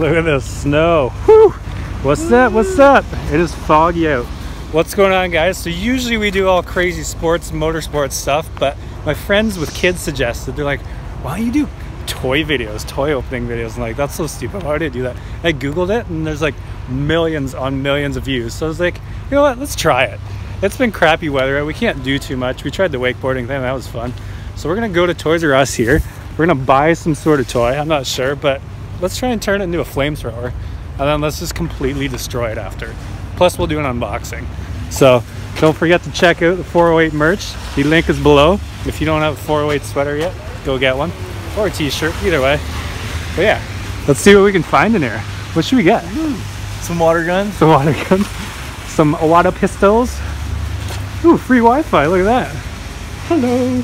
Look at this snow. Whew. What's that? What's up? It is foggy out. What's going on, guys? So usually we do all crazy sports, motorsports stuff, but my friends with kids suggested, they're like, why don't you do toy videos, toy opening videos? And like, that's so stupid. Why would I do that? I Googled it and there's like millions on millions of views. So I was like, you know what? Let's try it. It's been crappy weather. We can't do too much. We tried the wakeboarding thing. That was fun. So we're going to go to Toys R Us here. We're going to buy some sort of toy. I'm not sure, but let's try and turn it into a flamethrower. And then let's just completely destroy it after. Plus, we'll do an unboxing. So don't forget to check out the 408 merch. The link is below. If you don't have a 408 sweater yet, go get one. Or a t-shirt, either way. But yeah, let's see what we can find in here. What should we get? Some water guns. Some water guns. Some water pistols. Ooh, free Wi-Fi, look at that. Hello.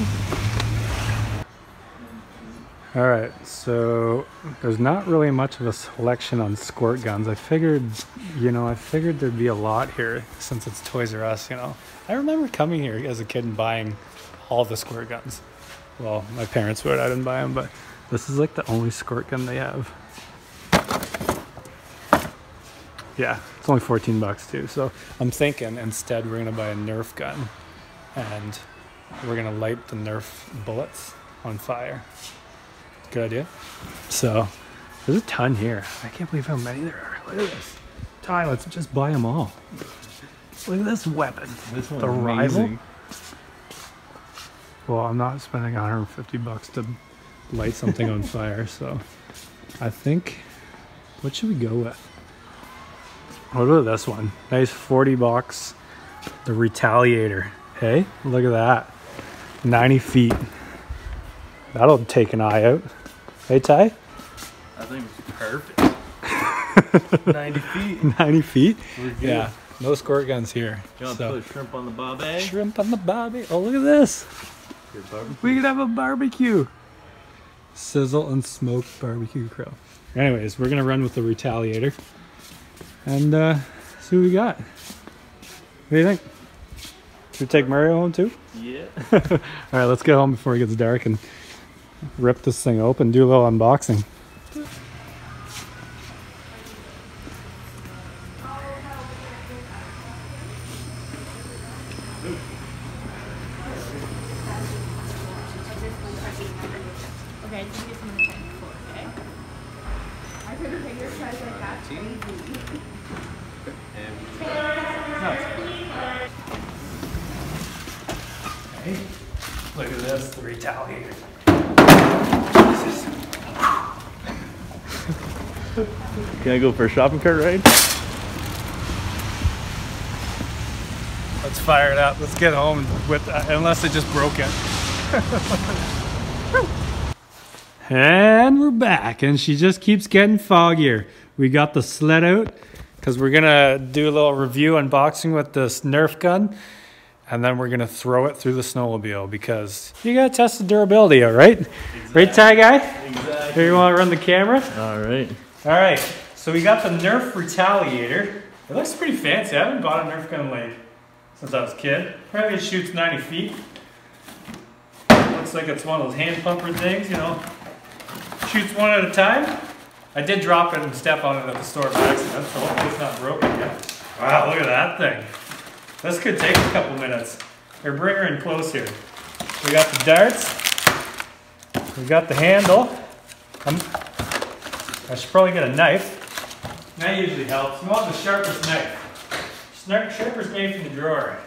All right, so there's not really much of a selection on squirt guns. I figured there'd be a lot here since it's Toys R Us, you know. I remember coming here as a kid and buying all the squirt guns. Well, my parents would, I didn't buy them, but this is like the only squirt gun they have. Yeah, it's only 14 bucks too. So I'm thinking instead we're gonna buy a Nerf gun and we're gonna light the Nerf bullets on fire. Good idea. So there's a ton here. I can't believe how many there are. Look at this. Ty, let's just buy them all. Look at this weapon. This one's the amazing. Rival. Well, I'm not spending 150 bucks to light something on fire, so I think, what should we go with? Oh, look at this one. Nice 40 bucks. The Retaliator. Hey, look at that. 90 feet. That'll take an eye out. Hey, Ty? I think it's perfect. 90 feet. 90 feet? We're good. Yeah. No squirt guns here. You want to put shrimp on the bobby? Shrimp on the bobby. Oh, look at this. We could have a barbecue. Sizzle and smoke barbecue grill. Anyways, we're going to run with the Retaliator. And see what we got. What do you think? Should we take Mario home too? Yeah. All right, let's get home before it gets dark and rip this thing open, do a little unboxing. Okay, just get some of the time before, okay? I couldn't figure size like that. Hey, look at this, the Retaliator. Can I go for a shopping cart ride? Let's fire it up. Let's get home with unless it just broke it. And we're back, and she just keeps getting foggier. We got the sled out because we're gonna do a little review unboxing with this Nerf gun, and then we're gonna throw it through the snowmobile because you gotta test the durability out, right? Exactly. Right, Ty guy? Exactly. Here, you want to run the camera? All right. All right. So we got the Nerf Retaliator. It looks pretty fancy. I haven't bought a Nerf gun like since I was a kid. Apparently it shoots 90 feet. Looks like it's one of those hand pumper things, you know. Shoots one at a time. I did drop it and step on it at the store by accident, so hopefully it's not broken yet. Wow, look at that thing. This could take a couple minutes. Here, bring her in close here. We got the darts. We got the handle. I should probably get a knife. That usually helps. You want the sharpest knife. Sharpest knife in the drawer.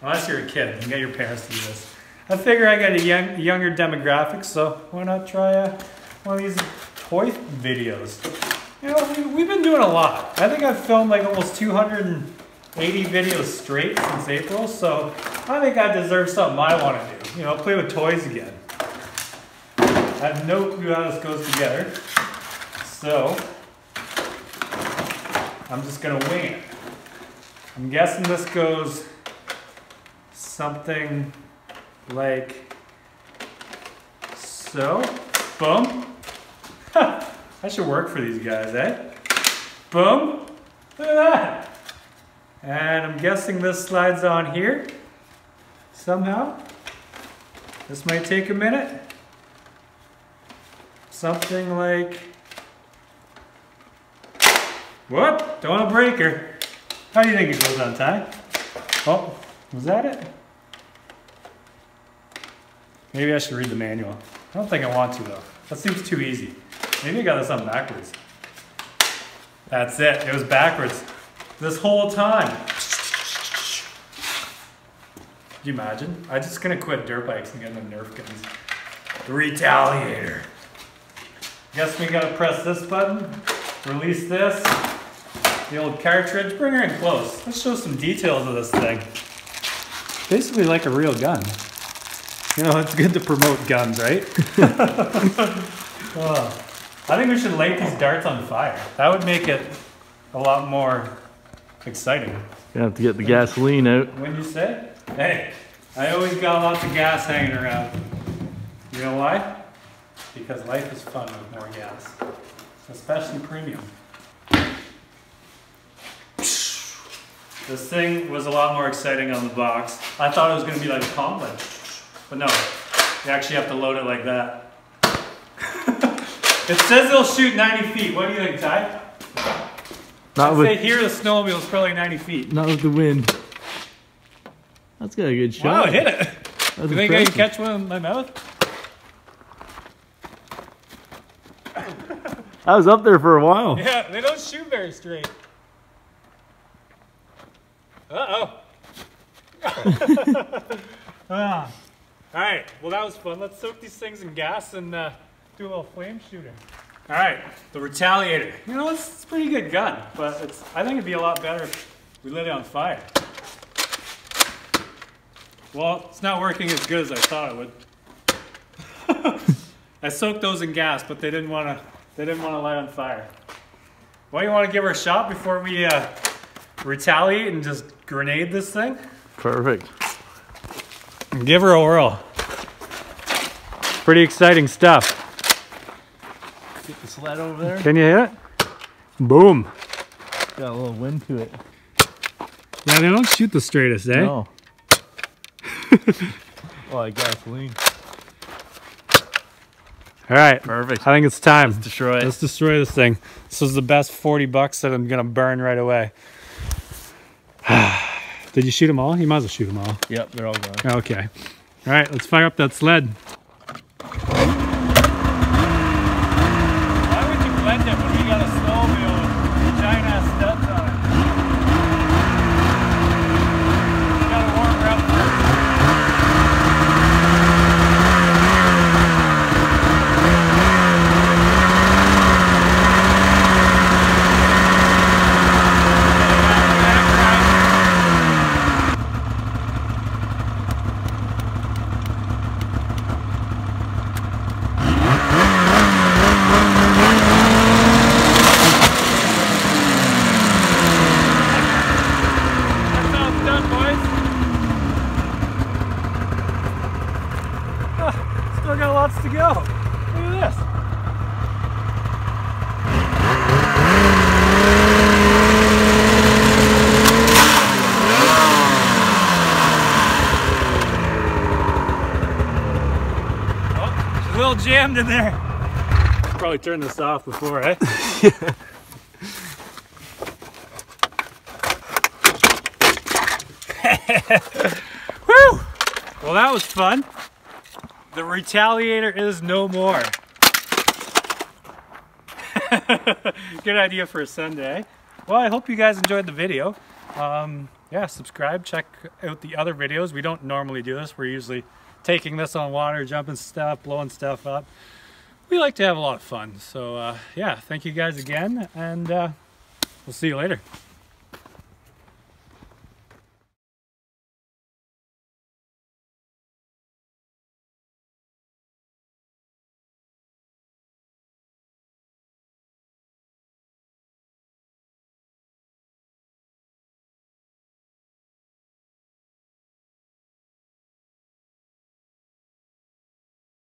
Unless you're a kid, you can get your parents to do this. I figure I got a younger demographic, so why not try one of these toy videos? You know, we've been doing a lot. I think I've filmed like almost 280 videos straight since April, so I think I deserve something I want to do. You know, play with toys again. I have no clue how this goes together, so I'm just gonna wing it. I'm guessing this goes something like so. Boom. I should work for these guys, eh? Boom. Look at that. And I'm guessing this slides on here somehow. This might take a minute. Something like Whoop! Don't want to break her. How do you think it goes on, Ty? Oh, was that it? Maybe I should read the manual. I don't think I want to though. That seems too easy. Maybe I got this on backwards. That's it. It was backwards this whole time. Can you imagine? I'm just gonna quit dirt bikes and get the Nerf guns. The Retaliator. Guess we gotta press this button, release this, the old cartridge. Bring her in close. Let's show some details of this thing. Basically like a real gun. You know, it's good to promote guns, right? Oh, I think we should light these darts on fire. That would make it a lot more exciting. You have to get the gasoline out. When you say? Hey, I always got lots of gas hanging around. You know why? Because life is fun with more gas, especially premium. This thing was a lot more exciting on the box. I thought it was going to be like a Comlin, but no, you actually have to load it like that. It says it'll shoot 90 feet. What do you think, Ty? Not I'd with, say here the snowmobile is probably 90 feet. not with the wind. That's got a good shot. Wow, it hit it. That's You think I can impressive. catch one in my mouth? I was up there for a while. Yeah, they don't shoot very straight. Uh-oh. Ah. All right, well that was fun. Let's soak these things in gas and do a little flame shooting. All right, the Retaliator. You know, it's a pretty good gun, but I think it'd be a lot better if we lit it on fire. Well, it's not working as good as I thought it would. I soaked those in gas, but they didn't want to light on fire. Well, you want to give her a shot before we retaliate and just grenade this thing? Perfect. Give her a whirl. Pretty exciting stuff. Get the sled over there. Can you hit it? Boom. Got a little wind to it. Yeah, they don't shoot the straightest, eh? No. Oh, like gasoline. All right. Perfect. I think it's time. Let's destroy it. Let's destroy this thing. This is the best $40 that I'm gonna burn right away. Did you shoot them all? You might as well shoot them all. Yep, they're all gone. Okay. All right, let's fire up that sled. Why would you blend it when we got a snowmobile with giant ass studs on it? You gotta warm her up first. Still got lots to go. Look at this. Oh, she's a little jammed in there. Probably turn this off before, eh? Woo! Well, that was fun. The Retaliator is no more. Good idea for a Sunday. Well, I hope you guys enjoyed the video. Yeah, subscribe, check out the other videos. We don't normally do this. We're usually taking this on water, jumping stuff, blowing stuff up. We like to have a lot of fun. So yeah, thank you guys again, and we'll see you later.